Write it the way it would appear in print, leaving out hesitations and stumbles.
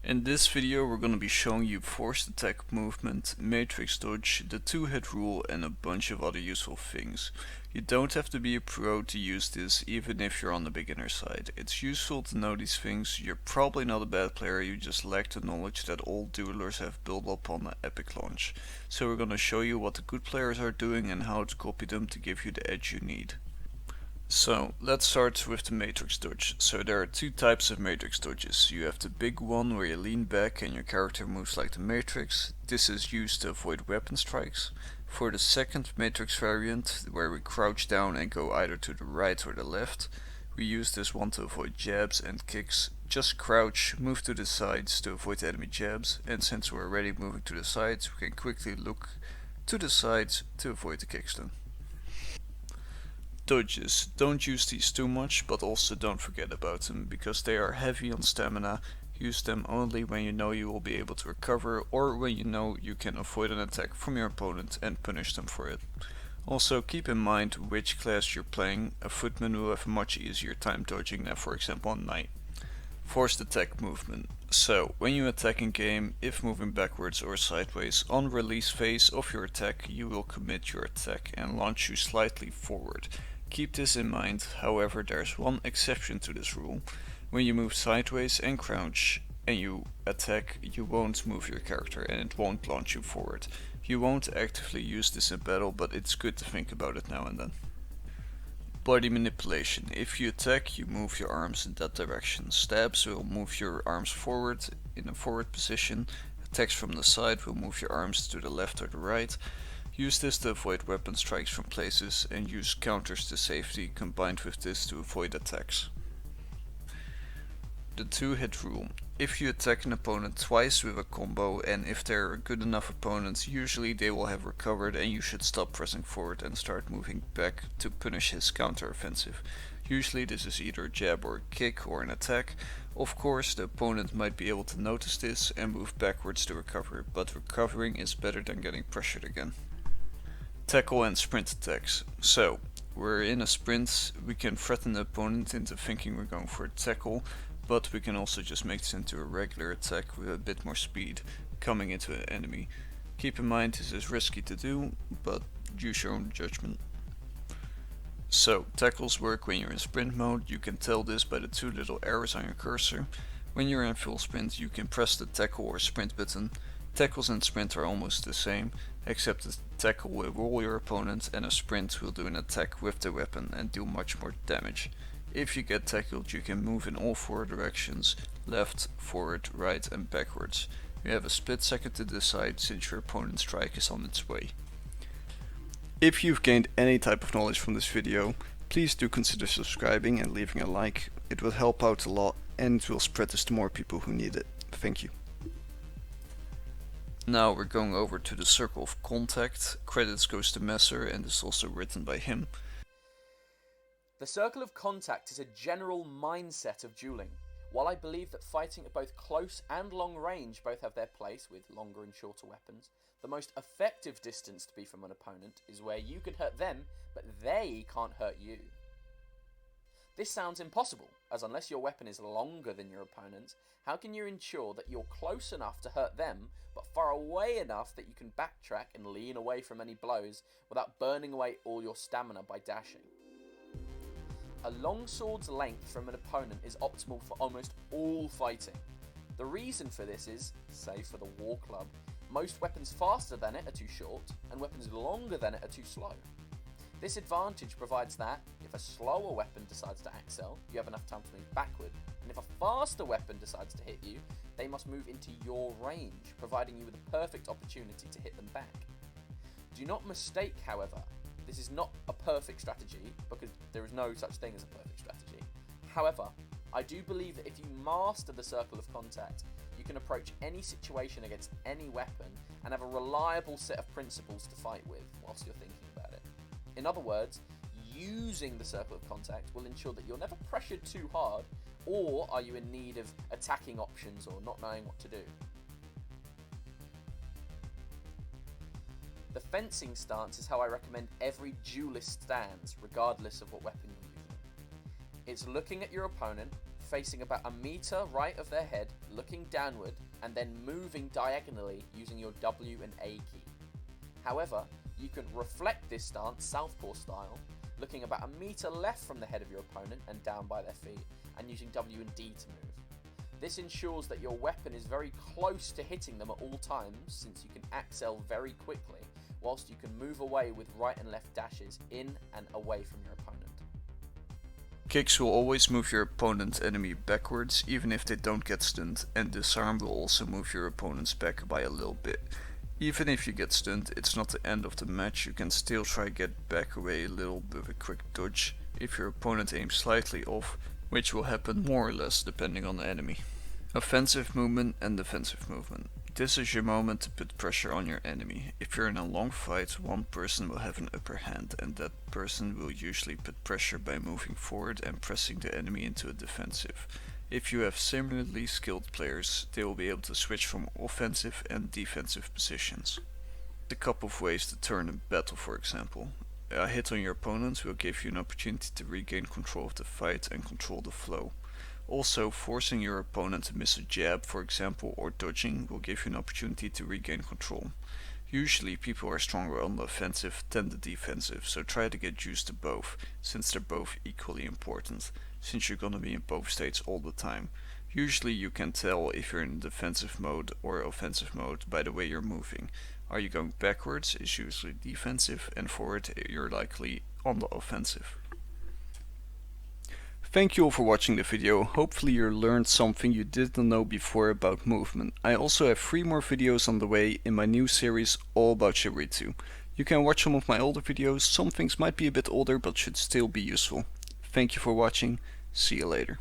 In this video we're going to be showing you forced attack movement, matrix dodge, the two-hit rule and a bunch of other useful things. You don't have to be a pro to use this even if you're on the beginner side. It's useful to know these things. You're probably not a bad player, you just lack the knowledge that all duelers have built up on the epic launch. So we're going to show you what the good players are doing and how to copy them to give you the edge you need. So let's start with the matrix dodge. So there are two types of matrix dodges. You have the big one where you lean back and your character moves like the matrix. This is used to avoid weapon strikes. For the second matrix variant, where we crouch down and go either to the right or the left, we use this one to avoid jabs and kicks. Just crouch, move to the sides to avoid enemy jabs, and since we're already moving to the sides, we can quickly look to the sides to avoid the kickstone. Dodges. Don't use these too much, but also don't forget about them, because they are heavy on stamina. Use them only when you know you will be able to recover, or when you know you can avoid an attack from your opponent and punish them for it. Also keep in mind which class you're playing. A footman will have a much easier time dodging than for example a knight. Forced attack movement. So, when you attack in game, if moving backwards or sideways, on release phase of your attack you will commit your attack and launch you slightly forward. Keep this in mind, however there's one exception to this rule. When you move sideways and crouch and you attack, you won't move your character and it won't launch you forward. You won't actively use this in battle, but it's good to think about it now and then. Body manipulation. If you attack, you move your arms in that direction. Stabs will move your arms forward in a forward position. Attacks from the side will move your arms to the left or the right. Use this to avoid weapon strikes from places and use counters to safety combined with this to avoid attacks. The two-hit rule. If you attack an opponent twice with a combo and if they're a good enough opponent, usually they will have recovered and you should stop pressing forward and start moving back to punish his counter-offensive. Usually this is either a jab or a kick or an attack. Of course the opponent might be able to notice this and move backwards to recover, but recovering is better than getting pressured again. Tackle and sprint attacks. So, we're in a sprint, we can threaten the opponent into thinking we're going for a tackle, but we can also just make this into a regular attack with a bit more speed, coming into an enemy. Keep in mind this is risky to do, but use your own judgment. So, tackles work when you're in sprint mode. You can tell this by the two little arrows on your cursor. When you're in full sprint you can press the tackle or sprint button. Tackles and sprint are almost the same, except the tackle will roll your opponent and a sprint will do an attack with the weapon and do much more damage. If you get tackled you can move in all four directions, left, forward, right and backwards. You have a split second to decide since your opponent's strike is on its way. If you've gained any type of knowledge from this video, please do consider subscribing and leaving a like. It will help out a lot and will spread this to more people who need it. Thank you. Now we're going over to the circle of contact. Credits goes to Messer and is also written by him. The circle of contact is a general mindset of dueling. While I believe that fighting at both close and long range both have their place with longer and shorter weapons, the most effective distance to be from an opponent is where you can hurt them, but they can't hurt you. This sounds impossible, as unless your weapon is longer than your opponent's, how can you ensure that you're close enough to hurt them, but far away enough that you can backtrack and lean away from any blows without burning away all your stamina by dashing? A longsword's length from an opponent is optimal for almost all fighting. The reason for this is, say for the war club, most weapons faster than it are too short, and weapons longer than it are too slow. This advantage provides that, if a slower weapon decides to excel, you have enough time to move backward, and if a faster weapon decides to hit you, they must move into your range, providing you with a perfect opportunity to hit them back. Do not mistake, however, this is not a perfect strategy, because there is no such thing as a perfect strategy. However, I do believe that if you master the circle of contact, you can approach any situation against any weapon and have a reliable set of principles to fight with whilst you're thinking about it. In other words, using the circle of contact will ensure that you're never pressured too hard, or are you in need of attacking options or not knowing what to do. The fencing stance is how I recommend every duelist stands, regardless of what weapon you're using. It's looking at your opponent, facing about a meter right of their head, looking downward, and then moving diagonally using your W and A key. However, you can reflect this stance southpaw style, looking about a meter left from the head of your opponent and down by their feet, and using W and D to move. This ensures that your weapon is very close to hitting them at all times, since you can accel very quickly, whilst you can move away with right and left dashes in and away from your opponent. Kicks will always move your opponent's enemy backwards, even if they don't get stunned, and disarm will also move your opponent's back by a little bit. Even if you get stunned, it's not the end of the match, you can still try get back away a little with a quick dodge if your opponent aims slightly off, which will happen more or less depending on the enemy. Offensive movement and defensive movement. This is your moment to put pressure on your enemy. If you're in a long fight, one person will have an upper hand, and that person will usually put pressure by moving forward and pressing the enemy into a defensive. If you have similarly skilled players, they will be able to switch from offensive and defensive positions. A couple of ways to turn a battle, for example. A hit on your opponent will give you an opportunity to regain control of the fight and control the flow. Also, forcing your opponent to miss a jab, for example, or dodging will give you an opportunity to regain control. Usually people are stronger on the offensive than the defensive, so try to get used to both, since they're both equally important, since you're gonna be in both states all the time. Usually you can tell if you're in defensive mode or offensive mode by the way you're moving. Are you going backwards is usually defensive, and forward you're likely on the offensive. Thank you all for watching the video. Hopefully you learned something you didn't know before about movement. I also have 3 more videos on the way in my new series all about Chivalry 2. You can watch some of my older videos, some things might be a bit older but should still be useful. Thank you for watching, see you later.